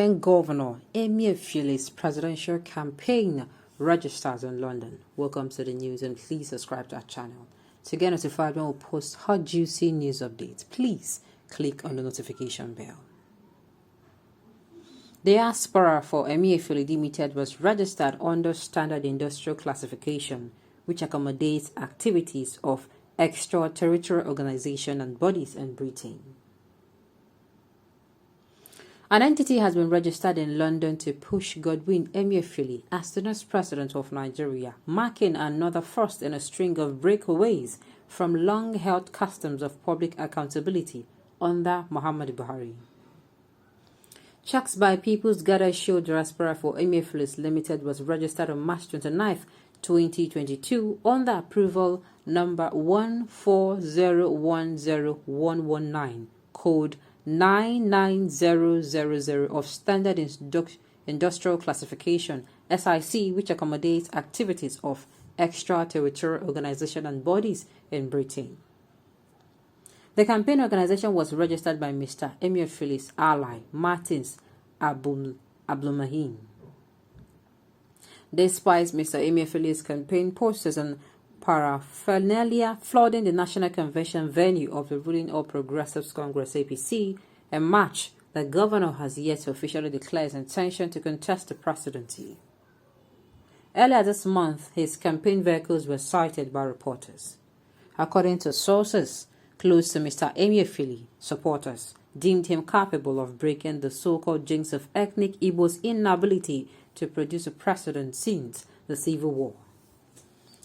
CBN Governor CBN's presidential campaign registers in London. Welcome to the news and please subscribe to our channel. To get notified when we post hot juicy news updates, please click on the notification bell. The diaspora for CBN Limited was registered under Standard Industrial Classification, which accommodates activities of extraterritorial organizations and bodies in Britain. An entity has been registered in London to push Godwin Emefiele as the next president of Nigeria, marking another first in a string of breakaways from long-held customs of public accountability under Muhammadu Buhari. Checks by People's Gather show diaspora for Emefiele Limited was registered on March 29, 2022 under approval number ong R0UßŁ119, code 99000 of Standard Industrial Classification, which accommodates activities of extraterritorial organizations and bodies in Britain. The campaign organization was registered by Mr. Emefiele's ally, Martins Abdulmahim. Despite Mr. Emefiele's campaign posters and paraphernalia flooding the National Convention venue of the ruling All Progressives Congress (APC) in March, the governor has yet to officially declare his intention to contest the presidency. Earlier this month, his campaign vehicles were cited by reporters. According to sources close to Mr. Emefiele, supporters deemed him capable of breaking the so-called jinx of ethnic Igbo's inability to produce a president since the Civil War,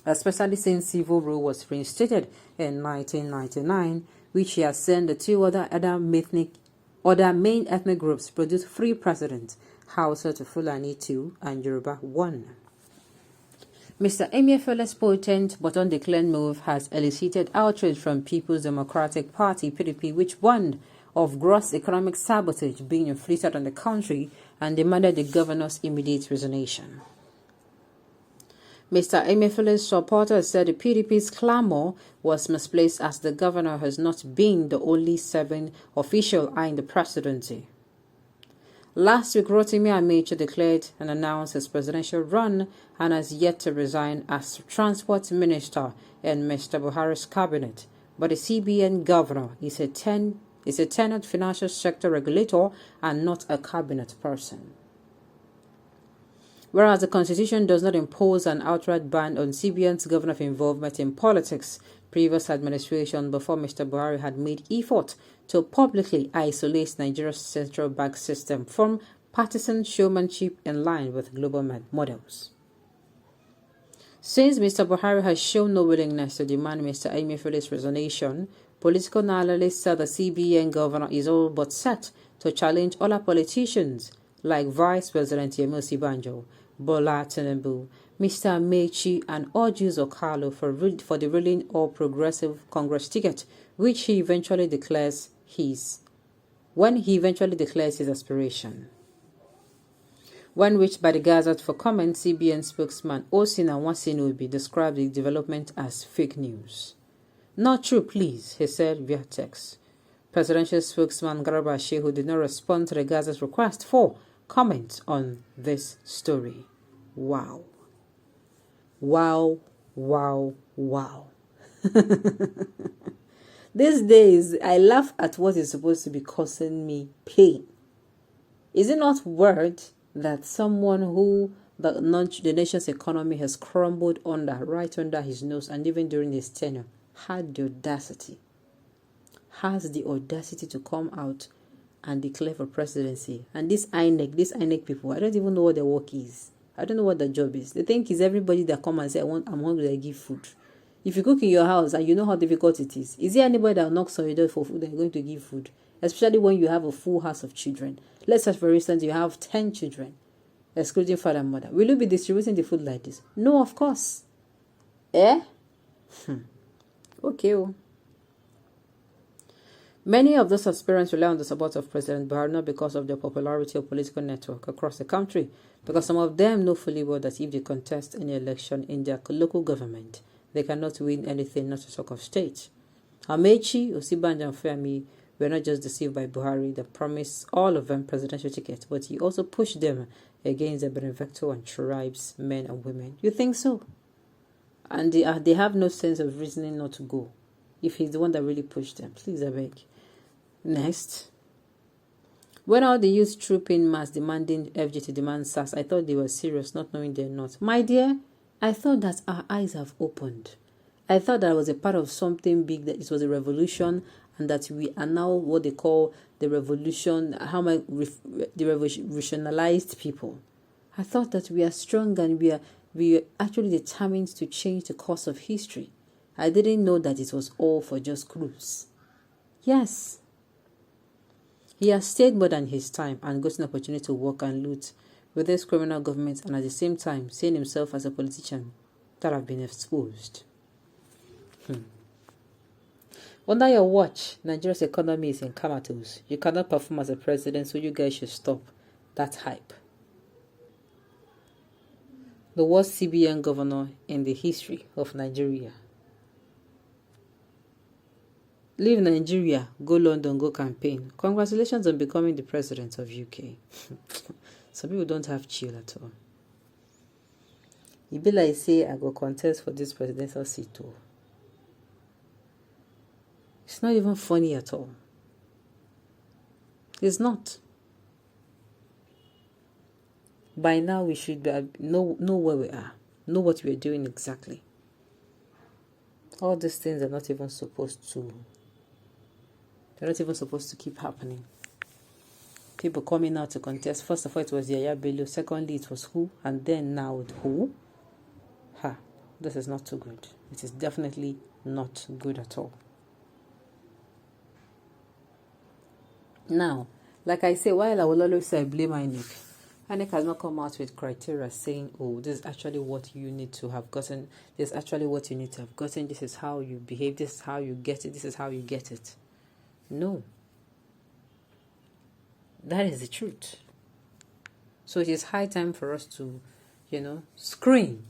especially since civil rule was reinstated in 1999, which he has seen the two other main ethnic groups produce three presidents, Hausa to Fulani 2 and Yoruba 1. Mr. Emefiele's potent but undeclared move has elicited outrage from People's Democratic Party (PDP), which warned of gross economic sabotage being inflicted on the country and demanded the governor's immediate resignation. Mr. Emefiele's supporters said the PDP's clamor was misplaced as the governor has not been the only serving official eyeing the presidency. Last week, Rotimi Amechi declared and announced his presidential run and has yet to resign as transport minister in Mr. Buhari's cabinet. But the CBN governor is a tenured financial sector regulator and not a cabinet person. Whereas the Constitution does not impose an outright ban on CBN's governor of involvement in politics, previous administration before Mr. Buhari had made effort to publicly isolate Nigeria's central bank system from partisan showmanship in line with global models. Since Mr. Buhari has shown no willingness to demand Mr. Emefiele's resignation, political analysts say the CBN governor is all but set to challenge other politicians like Vice President Yemi Osinbajo, Bola TINUBU, Mr. Amechi, and ong for the ruling All Progressive Congress ticket, when he eventually declares his aspiration. When reached by the Gazette for comment, CBN spokesman Osina Nwasinobi described the development as fake news. "Not true, please," he said via text. Presidential spokesman Garba Shehu did not respond to the Gazette's request for comment on this story. Wow. Wow, wow, wow. These days, I laugh at what is supposed to be causing me pain. Is it not weird that someone who the nation's economy has crumbled right under his nose, and even during his tenure, has the audacity to come out and declare for presidency? And these INEC people, I don't even know what their work is. I don't know what their job is. They think it's everybody that come and say, I'm hungry, I give food. If you cook in your house and you know how difficult it is there anybody that knocks on your door for food and going to give food? Especially when you have a full house of children. Let's say, for instance, you have 10 children, excluding father and mother. Will you be distributing the food like this? No, of course. Okay. Many of those aspirants rely on the support of President Buhari not because of their popularity or political network across the country, because some of them know fully well that if they contest any election in their local government, they cannot win anything, not to talk of state. Amechi, Osinbajo, and Femi were not just deceived by Buhari that promised all of them presidential tickets, but he also pushed them against the benefactor and tribes, men and women. You think so? And they have no sense of reasoning not to go. If he's the one that really pushed them, please, I beg. Next. When all the youth troop in mass demanding FG to demand SARS, I thought they were serious, not knowing they're not. My dear, I thought that our eyes have opened. I thought that was a part of something big, that it was a revolution, and that we are now what they call the revolution, the revolutionalized people. I thought that we are strong and we are actually determined to change the course of history. I didn't know that it was all for just cruise. Yes. He has stayed more than his time and got an opportunity to work and loot with this criminal government, and at the same time seeing himself as a politician that have been exposed. Under your watch, Nigeria's economy is in comatose. You cannot perform as a president, so you guys should stop that hype. The worst CBN governor in the history of Nigeria. Leave Nigeria, go London, go campaign. Congratulations on becoming the president of UK. Some people don't have chill at all. It be like say I go contest for this presidential seat too. It's not even funny at all. It's not. By now we should know where we are, know what we are doing exactly. All these things are not even supposed to. They're not even supposed to keep happening. People coming out to contest. First of all, it was Yaya Bello. Secondly, it was who? And then now who? This is not too good. It is definitely not good at all. Now, like I say, while I will always say I blame INEC, INEC has not come out with criteria saying, oh, this is actually what you need to have gotten. This is actually what you need to have gotten. This is how you behave. This is how you get it. This is how you get it. No. That is the truth. So it is high time for us to, screen.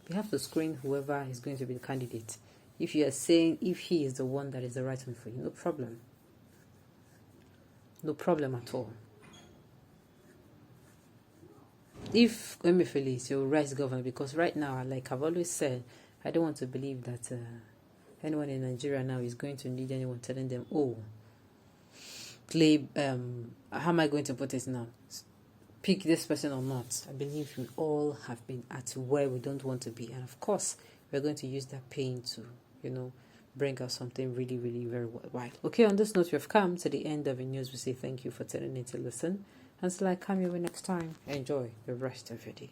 We have to screen whoever is going to be the candidate. If you are saying if he is the one that is the right one for you, no problem. No problem at all. If Emefiele is your right governor, because right now, like I've always said, I don't want to believe that anyone in Nigeria now is going to need anyone telling them, oh, play, how am I going to put it now? Pick this person or not. I believe we all have been at where we don't want to be. And of course, we're going to use that pain to, bring out something really, really very worthwhile. Okay, on this note, we have come to the end of the news. We say thank you for tuning in to listen. Until I come your way next time, enjoy the rest of your day.